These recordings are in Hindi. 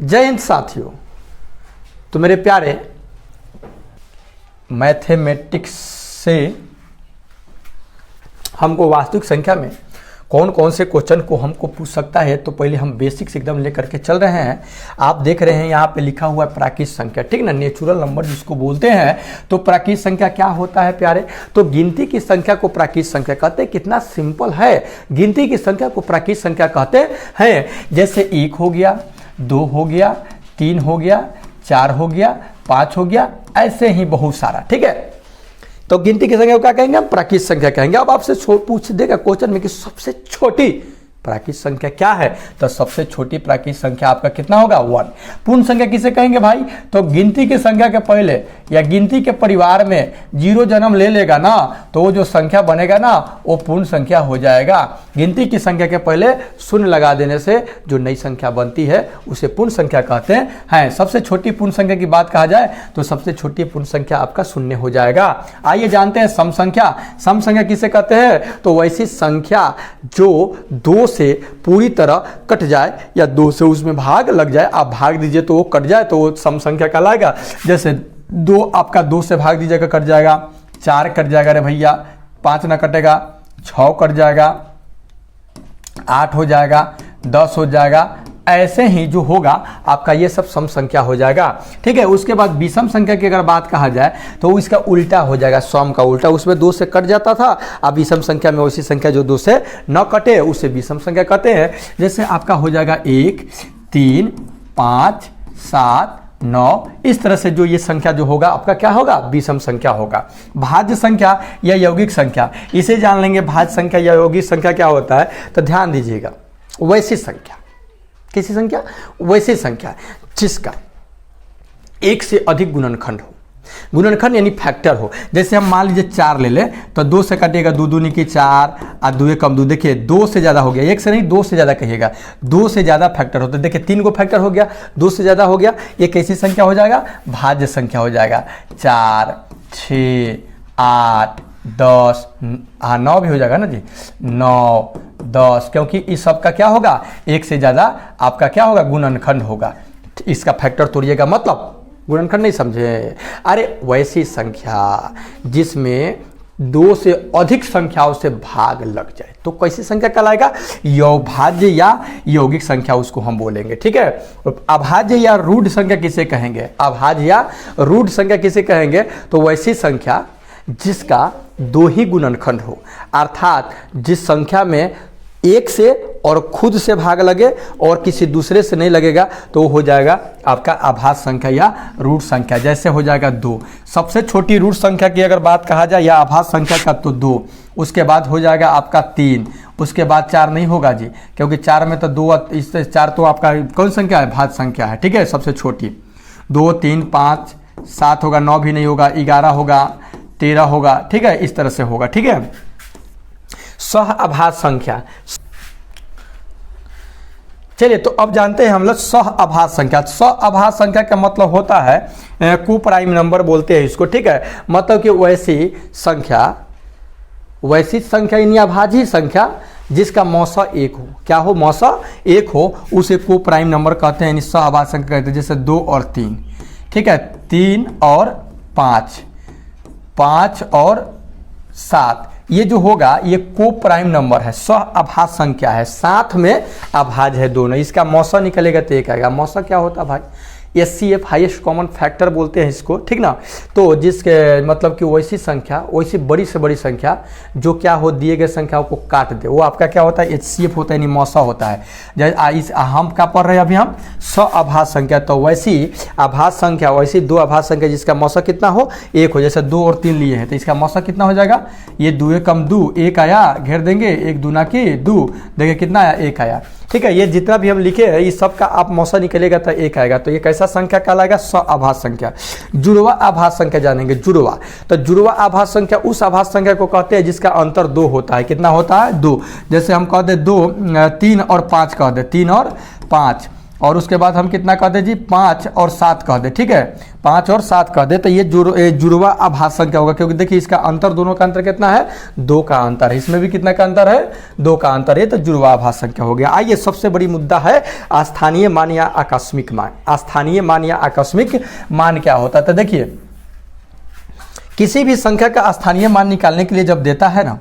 जय हिंद साथियों। तो मेरे प्यारे मैथमेटिक्स से हमको वास्तविक संख्या में कौन कौन से क्वेश्चन को हमको पूछ सकता है, तो पहले हम बेसिक्स एकदम लेकर के चल रहे हैं। आप देख रहे हैं यहाँ पे लिखा हुआ है प्राकृत संख्या, ठीक ना, नेचुरल नंबर जिसको बोलते हैं। तो प्राकृत संख्या क्या होता है प्यारे? तो गिनती की संख्या को प्राकृत संख्या कहते हैं। कितना सिंपल है, गिनती की संख्या को प्राकृत संख्या कहते हैं। जैसे 1 हो गया, 2 हो गया, 3 हो गया, 4 हो गया, 5 हो गया, ऐसे ही बहुत सारा, ठीक है। तो गिनती की संख्या को क्या कहेंगे? हम प्राकृत संख्या कहेंगे। अब आपसे पूछ देगा क्वेश्चन में कि सबसे छोटी प्राकृत संख्या क्या है, तो सबसे छोटी प्राकृत संख्या आपका कितना होगा? 1। पूर्ण संख्या किसे कहेंगे भाई? तो गिनती की संख्या के पहले या गिनती के परिवार में 0 जन्म ले लेगा ना, तो वो जो संख्या बनेगा ना वो पूर्ण संख्या हो जाएगा। गिनती की संख्या के पहले शून्य लगा देने से जो नई संख्या बनती है उसे पूर्ण संख्या कहते हैं। सबसे छोटी पूर्ण संख्या की बात कहा जाए तो सबसे छोटी पूर्ण संख्या आपका 0 हो जाएगा। आइए जानते हैं सम संख्या। सम संख्या किसे कहते हैं? तो वैसी संख्या जो 2 से पूरी तरह कट जाए या 2 से उसमें भाग लग जाए, आप भाग दीजिए तो वो कट जाए तो वो सम संख्या कहलाएगा। जैसे 2 आपका 2 से भाग दीजिएगा कट जाएगा, 4 कट जाएगा रे भैया, 5 ना कटेगा, 6 कट जाएगा, 8 हो जाएगा, 10 हो जाएगा। ऐसे ही जो होगा आपका ये सब सम संख्या हो जाएगा, ठीक है। उसके बाद विषम संख्या की अगर बात कहा जाए तो इसका उल्टा हो जाएगा, सम का उल्टा। उसमें 2 से कट जाता था, अब विषम संख्या में वैसी संख्या जो 2 से न कटे उसे विषम संख्या कहते हैं। जैसे आपका हो जाएगा 1, 3, 5, 7, 9। इस तरह से जो ये संख्या जो होगा आपका क्या होगा? विषम संख्या होगा। भाज्य संख्या या यौगिक संख्या, इसे जान लेंगे। भाज्य संख्या या यौगिक संख्या क्या होता है, तो ध्यान दीजिएगा। वैसी संख्या, कैसी संख्या? वैसी संख्या जिसका 1 से अधिक गुणनखंड हो। गुणनखंड यानी फैक्टर हो। जैसे हम मान लीजिए 4 ले लें तो 2 से कटेगा 2 दूनी की 4 और 2 कम 2। देखिए 2 से ज़्यादा हो गया, 1 से नहीं 2 से ज़्यादा कहिएगा, 2 से ज़्यादा फैक्टर होता है। देखिए 3 को फैक्टर हो गया, 2 से ज़्यादा हो गया, ये कैसी संख्या हो जाएगा? भाज्य संख्या हो जाएगा। 4, 6, 8, 10, 9 भी हो जाएगा ना जी, 9, 10, क्योंकि इस सब का क्या होगा? 1 से ज़्यादा आपका क्या होगा? गुणनखंड होगा। इसका फैक्टर तोड़िएगा, मतलब गुणनखंड नहीं समझे? अरे वैसी संख्या जिसमें 2 से अधिक संख्याओं से भाग लग जाए तो कैसी संख्या कहलाएगा? भाज्य या यौगिक संख्या उसको हम बोलेंगे, ठीक है। अभाज्य या रूढ़ संख्या किसे कहेंगे? अभाज्य या रूढ़ संख्या किसे कहेंगे? तो वैसी संख्या जिसका 2 ही गुणनखंड हो, अर्थात जिस संख्या में 1 से और खुद से भाग लगे और किसी दूसरे से नहीं लगेगा तो हो जाएगा आपका अभाज्य संख्या या रूढ़ संख्या। जैसे हो जाएगा 2। सबसे छोटी रूढ़ संख्या की अगर बात कहा जाए या अभाज्य संख्या का तो 2, उसके बाद हो जाएगा आपका 3, उसके बाद 4 नहीं होगा जी, क्योंकि 4 में तो 2, इससे 4 तो आपका कौन संख्या है? भाज्य संख्या है, ठीक है। सबसे छोटी 2, 3, 5, 7 होगा, 9 भी नहीं होगा, 11 होगा, 13 होगा, ठीक है। इस तरह से होगा, ठीक है। सह अभाज्य संख्या, चलिए तो अब जानते हैं हम लोग सह अभाज्य संख्या। सह अभाज्य संख्या का मतलब होता है को प्राइम नंबर बोलते हैं इसको, ठीक है। मतलब कि वैसी संख्या यानी अभाज्य संख्या जिसका मौसा 1 हो। क्या हो? मौसा 1 हो, उसे को प्राइम नंबर कहते हैं, यानी सह अभाज्य संख्या कहते हैं। जैसे 2 और 3, ठीक है, 3 और 5, 5 और 7, ये जो होगा ये को प्राइम नंबर है, सह अभाज्य संख्या है, साथ में अभाज्य है दोनों। इसका मौसा निकलेगा तो एक आएगा। मौसा क्या होता है भाई? HCF हाईएस्ट कॉमन फैक्टर बोलते हैं इसको, ठीक ना। तो जिसके मतलब कि वैसी संख्या, वैसी बड़ी से बड़ी संख्या जो क्या हो, दिए गए संख्याओं को काट दे, वो आपका क्या होता है? HCF होता है, यानी मौसा होता है। जैसे हम क्या पढ़ रहे हैं अभी? हम सअभाज्य संख्या। तो वैसी अभाज्य संख्या, वैसी 2 अभाज्य संख्या जिसका मौसा कितना हो? 1 हो। जैसे 2 और 3 लिए हैं तो इसका मौसा कितना हो जाएगा? ये 2 कम 2, 1 आया, घेर देंगे, 1 दूना की 2, देखिए कितना आया? 1 आया, ठीक है। ये जितना भी हम लिखे हैं इस सब का आप मौसा निकलेगा तो 1 आएगा। तो ये कैसा संख्या कहलाएगा? सअभाज्य संख्या। जुड़वा अभाज्य संख्या जानेंगे। जुड़वा, तो जुड़वा अभाज्य संख्या उस अभाज्य संख्या को कहते हैं जिसका अंतर 2 होता है। कितना होता है? 2। जैसे हम कह दे 2, 3 और 5 कह दे, 3 और 5, और उसके बाद हम कितना कह दे जी 5 और 7 कह दे, ठीक है 5 और 7 कह दे, तो ये जुड़वा आभास संख्या होगा, क्योंकि देखिए इसका अंतर, दोनों का अंतर कितना है 2 का अंतर है, इसमें भी कितना का अंतर है 2 का अंतर है, तो जुड़वा आभास संख्या हो गया। आइए सबसे बड़ी मुद्दा है स्थानीय मान या आकस्मिक मान। स्थानीय मान या आकस्मिक मान क्या होता है? तो देखिए किसी भी संख्या का स्थानीय मान निकालने के लिए जब देता है ना,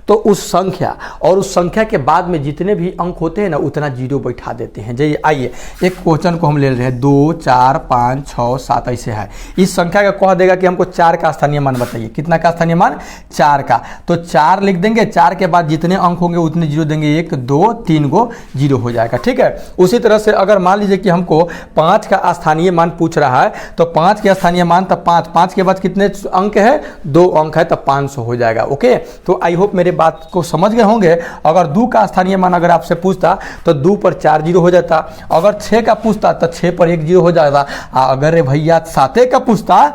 तो उस संख्या और उस संख्या के बाद में जितने भी अंक होते हैं ना उतना जीरो बैठा देते हैं। जैसे आइए एक क्वेश्चन को हम ले रहे हैं 2, 4, 5, 6, 7 ऐसे है, इस संख्या का कह देगा कि हमको 4 का स्थानीय मान बताइए, कितना का स्थानीय मान 4 का, तो 4 लिख देंगे, 4 के बाद जितने अंक होंगे उतने जीरो देंगे, 1, 2, 3 गो जीरो हो जाएगा, ठीक है। उसी तरह से अगर मान लीजिए कि हमको 5 का स्थानीय मान पूछ रहा है, तो 5 के स्थानीय मान तब 5 के बाद कितने अंक है 2 अंक है, तब 500 हो जाएगा। ओके, तो आई होप मेरे बात को समझ गए होंगे। अगर 2 का स्थानीय मान अगर आपसे पूछता तो 2 पर 4 जीरो हो जाता, अगर 6 का पूछता तो 6 पर 1 जीरो हो जाता, अगर भैया 7 का पूछता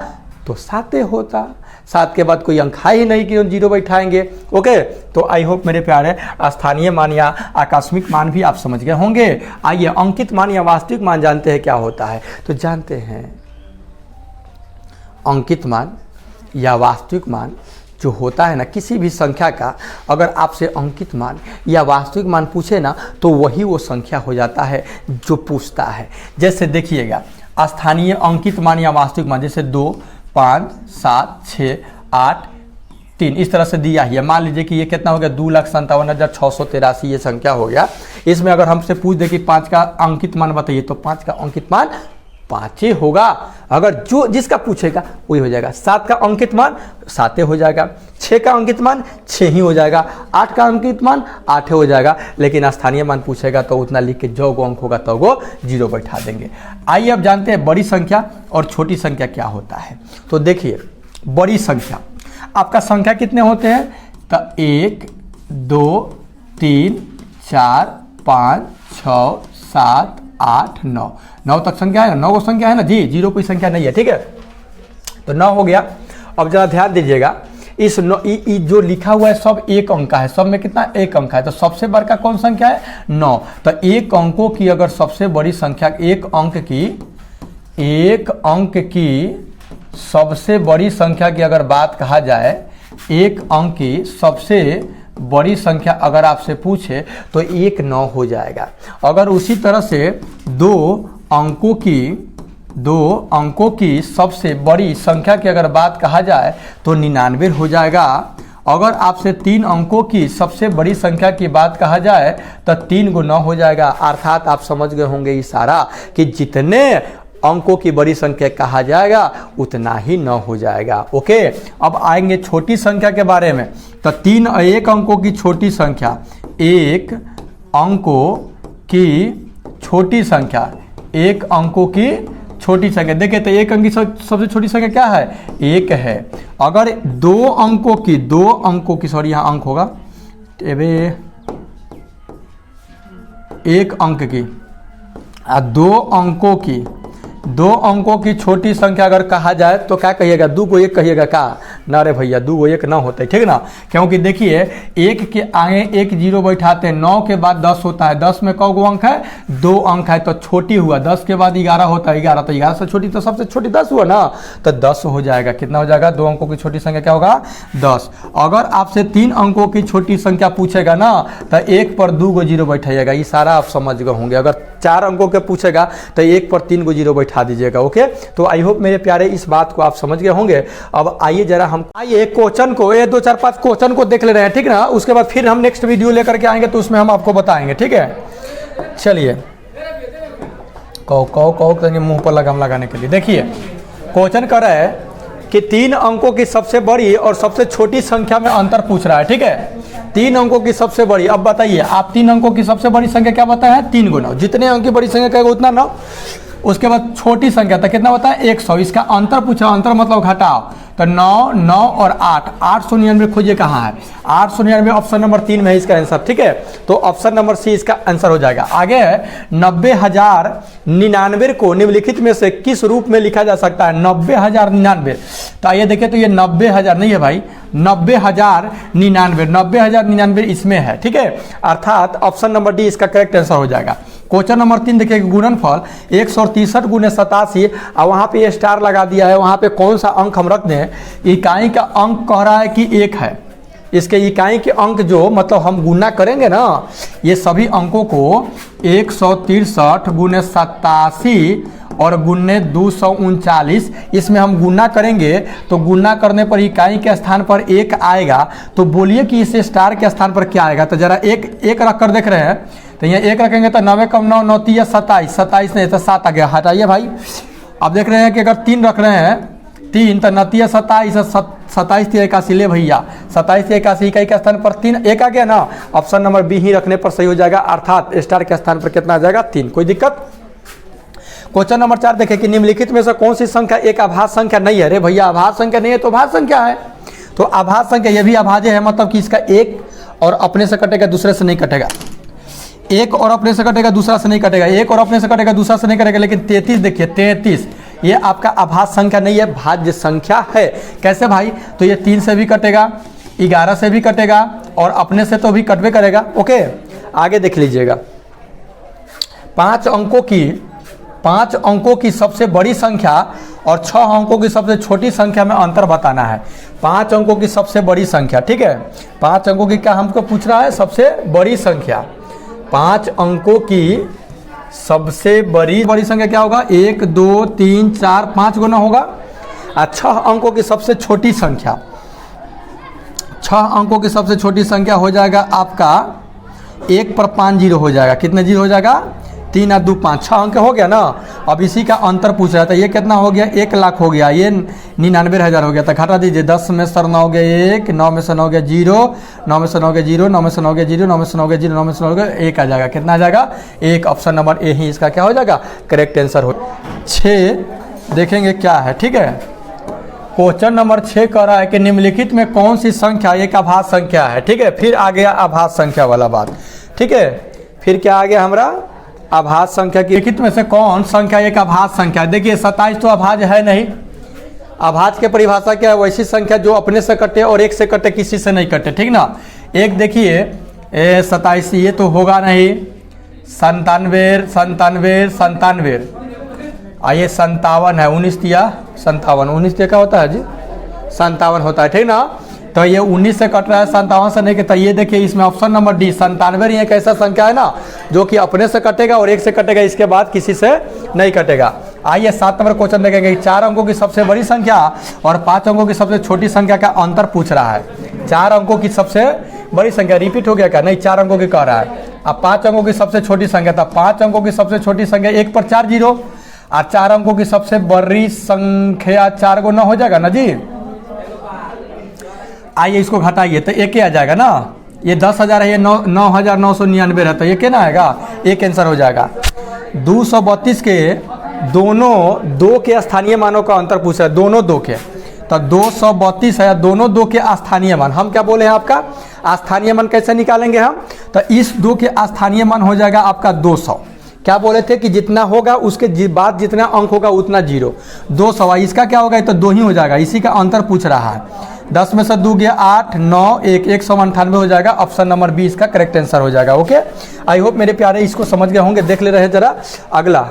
तो 7 होता, 7 के बाद कोई अंक है ही नहीं कि जीरो बैठाएंगे। ओके, तो आई होप मेरे प्यारे स्थानीय मान या आकस्मिक मान भी आप समझ गए होंगे। आइए अंकित मान या वास्तविक मान जानते हैं क्या होता है, तो जानते हैं अंकित मान या वास्तविक मान जो होता है ना, किसी भी संख्या का अगर आपसे अंकित मान या वास्तविक मान पूछे ना, तो वही वो संख्या हो जाता है जो पूछता है। जैसे देखिएगा स्थानीय अंकित मान या वास्तविक मान, जैसे 2, 5, 7, 6, 8, 3 इस तरह से दिया ही है। मान लीजिए कि ये कितना हो गया 2,57,683 ये संख्या हो गया। इसमें अगर हमसे पूछ दे कि 5 का अंकित मान बताइए, तो 5 का अंकित मान 5 ही होगा, अगर जो जिसका पूछेगा वही हो जाएगा। 7 का अंकित मान 7 हो जाएगा, 6 का अंकित मान 6 ही हो जाएगा, 8 का अंकित मान 8 हो जाएगा। लेकिन स्थानीय मान पूछेगा तो उतना लिख के जो गो अंक होगा तो वो जीरो बैठा देंगे। आइए अब जानते हैं बड़ी संख्या और छोटी संख्या क्या होता है। तो देखिए बड़ी संख्या, आपका संख्या कितने होते हैं, तो 1, 2, 3, 4, 5, 6, 7, 8, 9 तक संख्या है ना, 9 संख्या है ना जी, जीरो कोई संख्या नहीं है, ठीक है। तो 9 हो गया। अब जरा ध्यान दीजिएगा, इस जो लिखा हुआ है सब 1 अंक का है, सब में कितना 1 अंक है, तो सबसे बड़ा कौन संख्या है 9। तो 1 अंकों की अगर सबसे बड़ी संख्या, 1 अंक की सबसे बड़ी संख्या की अगर बात कहा जाए, 1 अंक की सबसे बड़ी संख्या अगर आपसे पूछे तो 1 9 हो जाएगा। अगर उसी तरह से 2 अंकों की सबसे बड़ी संख्या की अगर बात कहा जाए तो 99 हो जाएगा। अगर आपसे 3 अंकों की सबसे बड़ी संख्या की बात कहा जाए तो 3 × 9 हो जाएगा। अर्थात आप समझ गए होंगे इशारा कि जितने अंकों की बड़ी संख्या कहा जाएगा उतना ही 9 हो जाएगा। ओके, अब आएंगे छोटी संख्या के बारे में। तो 1 अंकों की छोटी संख्या, 1 अंकों की छोटी संख्या, 1 अंकों की छोटी संख्या, देखिए तो 1 अंक की सबसे छोटी संख्या क्या है 1 है। अगर 2 अंकों की सॉरी यहाँ अंक होगा, 1 अंक की 2 अंकों की छोटी संख्या अगर कहा जाए तो क्या कहिएगा, 2 को 1 कहिएगा का ना रे भैया, 2 को 1 ना होता है, ठीक ना। क्योंकि देखिए 1 के आगे 1 जीरो बैठाते हैं, 9 के बाद 10 होता है, 10 में कौ अंक है 2 अंक है, तो छोटी हुआ। 10 के बाद 11 होता है, 11 तो 11 से छोटी, तो सबसे छोटी 10 हुआ ना, तो 10 हो जाएगा। कितना हो जाएगा, 2 अंकों की छोटी संख्या क्या होगा 10। अगर आपसे 3 अंकों की छोटी संख्या पूछेगा ना, तो 1 पर 2 गो जीरो बैठाइएगा, ये सारा आप समझ गए होंगे। अगर 4 अंकों के पूछेगा तो 1 पर 3 गो जीरो बैठा दीजिएगा। ओके, तो आई होप मेरे प्यारे इस बात को आप समझ गए होंगे। अब आइए जरा हम क्वेश्चन को 1 2 4 5 क्वेश्चन को देख ले रहे हैं, ठीक ना। उसके बाद फिर हम नेक्स्ट वीडियो लेकर के आएंगे तो उसमें हम आपको बताएंगे, ठीक है। चलिए कौ करेंगे मुंह पर लगाने के लिए। देखिए क्वेश्चन कर रहा है कि 3 अंकों की सबसे बड़ी और सबसे छोटी संख्या में अंतर पूछ रहा है, ठीक है। 3 अंकों की सबसे बड़ी, अब बताइए आप 3 अंकों की सबसे बड़ी संख्या क्या बताया है 3 × 9, जितने अंक की बड़ी संख्या कहेगा उतना 9। उसके बाद छोटी संख्या तो कितना बताया 100, इसका अंतर पूछा, अंतर मतलब घटाओ, तो 9 9 और 8, 899 खोजिए कहाँ है, 899 ऑप्शन नंबर 3 में है इसका आंसर, ठीक है। तो ऑप्शन नंबर सी इसका आंसर हो जाएगा। आगे है 90,099 को निम्नलिखित में से किस रूप में लिखा जा सकता है, 90,099। तो आइए देखिए, तो ये 90,000 नहीं है भाई, 90,099 इसमें है, ठीक है। अर्थात ऑप्शन नंबर डी इसका करेक्ट आंसर हो जाएगा। क्वेश्चन नंबर 3 देखिए, गुणनफल 163 गुने 87 और वहाँ पे ये स्टार लगा दिया है, वहाँ पे कौन सा अंक हम रख दें। इकाई का अंक कह रहा है कि 1 है, इसके इकाई के अंक जो मतलब हम गुना करेंगे ना, ये सभी अंकों को 163 गुने 87 और गुने 239, इसमें हम गुना करेंगे तो गुना करने पर इकाई के स्थान पर 1 आएगा। तो बोलिए कि इसे स्टार के स्थान पर क्या आएगा। तो जरा एक रख कर देख रहे हैं, तो यहाँ 1 रखेंगे तो 9 कम 9 9 3 27, 27 नहीं तो 7 आ गया, हटाइए भाई। अब देख रहे हैं कि अगर 3 रख रहे हैं, 3 तो 9 27, 27 81 ले भैया, 27 81 इकाई के स्थान पर 3 1 आ गया ना। ऑप्शन नंबर बी ही रखने पर सही हो जाएगा, अर्थात स्टार के स्थान पर कितना आ जाएगा 3। कोई दिक्कत। क्वेश्चन नंबर 4 देखें कि निम्नलिखित में से कौन सी संख्या एक आभाज्य संख्या नहीं है। अरे भैया आभाज्य संख्या नहीं है तो भाज्य संख्या है। तो आभाज्य संख्या ये भी अभाज्य है, मतलब कि इसका एक और अपने से कटेगा, दूसरे से नहीं कटेगा। एक और अपने से कटेगा, दूसरा से नहीं कटेगा। एक और अपने से कटेगा, दूसरा से नहीं कटेगा। लेकिन 33 देखिए, 33 ये आपका आभाज्य संख्या नहीं है, भाज्य संख्या है। कैसे भाई? तो ये 3 से भी कटेगा, 11 से भी कटेगा और अपने से तो भी कटवे करेगा। ओके, आगे देख लीजिएगा। 5 अंकों की सबसे बड़ी संख्या और 6 अंकों की सबसे छोटी संख्या में अंतर बताना है। 5 अंकों की सबसे बड़ी संख्या, ठीक है। 5 अंकों की क्या हमको पूछ रहा है? सबसे बड़ी संख्या। 5 अंकों की सबसे बड़ी संख्या क्या होगा? 1 2 3 4 5 गुना होगा। और 6 अंकों की सबसे छोटी संख्या, 6 अंकों की सबसे छोटी संख्या हो जाएगा आपका 1 पर 5 जीरो हो जाएगा। कितने जीरो हो जाएगा? 3 और 2 5, 6 अंक हो गया ना। अब इसी का अंतर पूछ रहा था। ये कितना हो गया? 1 लाख हो गया, ये 99,000 हो गया। तो घटा दीजिए, 10 में से 9 हो गया 1, 9 में से 9 हो गया 0, 9 में से 9 हो गया 0, 9 में से 9 हो गया 0, 9 में से 9 हो गया 0, 9 में से 9 हो गया 1 आ जाएगा। कितना आ जाएगा? 1। ऑप्शन नंबर ए ही इसका क्या हो जाएगा? करेक्ट आंसर हो। 6 देखेंगे क्या है, ठीक है। क्वेश्चन नंबर 6 कह रहा है कि निम्नलिखित में कौन सी संख्या एक आभाज्य संख्या है, ठीक है। फिर आ गया आभाज्य संख्या वाला बात, ठीक है। फिर क्या आ गया हमारा? आभाज्य संख्या की निम्नलिखित में से कौन संख्या एक आभाज्य संख्या है। देखिए 27 तो अभाज्य है नहीं। अभाज्य की परिभाषा क्या है? वैसी संख्या जो अपने से कटे और 1 से कटे, किसी से नहीं कटे, ठीक ना। एक देखिए 27 ये तो होगा नहीं। 97 आइए 57 है। 19 दिया 57, 19 दिया क्या होता है जी? 57 होता है, ठीक ना। तो ये 19 से कट रहा है, 57 से नहीं कटता। ये देखिए इसमें ऑप्शन नंबर डी 97 एक ऐसा संख्या है ना जो कि अपने से कटेगा और 1 से कटेगा, इसके बाद किसी से नहीं कटेगा। आइए 7 नंबर क्वेश्चन देखेंगे। 4 अंकों की सबसे बड़ी संख्या और 5 अंकों की सबसे छोटी संख्या का अंतर पूछ रहा है। 4 अंकों की सबसे बड़ी संख्या रिपीट हो गया क्या? नहीं, 4 अंकों की कह रहा है। अब 5 अंकों की सबसे छोटी संख्या था। 5 अंकों की सबसे छोटी संख्या 1 पर 4 जीरो और 4 अंकों की सबसे बड़ी संख्या 4 गुना हो जाएगा ना जी। आइए इसको घटाइए तो 1 आ जाएगा ना। ये 10,000 है, ये 9,999 रहता है, ये क्या ना आएगा? 1 आंसर हो जाएगा। 232 के दोनों 2 के स्थानीय मानों का अंतर पूछ रहा है। दोनों 2 के, तो 232 है, दोनों 2 के स्थानीय मान। हम क्या बोले हैं आपका? स्थानीय मान कैसे निकालेंगे हम? तो इस 2 के स्थानीय मान हो जाएगा आपका 200। क्या बोले थे कि जितना होगा उसके बाद जितना अंक होगा उतना जीरो। 200 इसका क्या होगा? तो 2 ही हो जाएगा। इसी का अंतर पूछ रहा है। 10 में से 2 गया 8, 9 1, 198 हो जाएगा। ऑप्शन नंबर बी इसका करेक्ट आंसर हो जाएगा। ओके, आई होप मेरे प्यारे इसको समझ गए होंगे। देख ले रहे जरा अगला,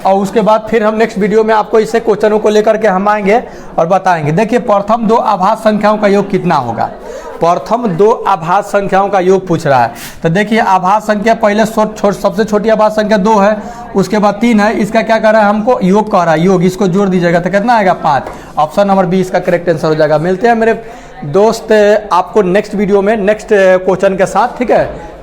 और उसके बाद फिर हम नेक्स्ट वीडियो में आपको इसे क्वेश्चनों को लेकर के हम आएंगे और बताएंगे। देखिए प्रथम 2 आभाज्य संख्याओं का योग कितना होगा। प्रथम 2 आभाज्य संख्याओं का योग पूछ रहा है। तो देखिए आभाज्य संख्या पहले सबसे छोटी आभाज्य संख्या 2 है, उसके बाद 3 है। इसका क्या कर रहा है? हमको योग कह रहा है। योग इसको जोड़ दीजिएगा तो कितना आएगा? 5। ऑप्शन नंबर बी इसका करेक्ट आंसर हो जाएगा। मिलते हैं मेरे दोस्त आपको नेक्स्ट वीडियो में नेक्स्ट क्वेश्चन के साथ, ठीक है।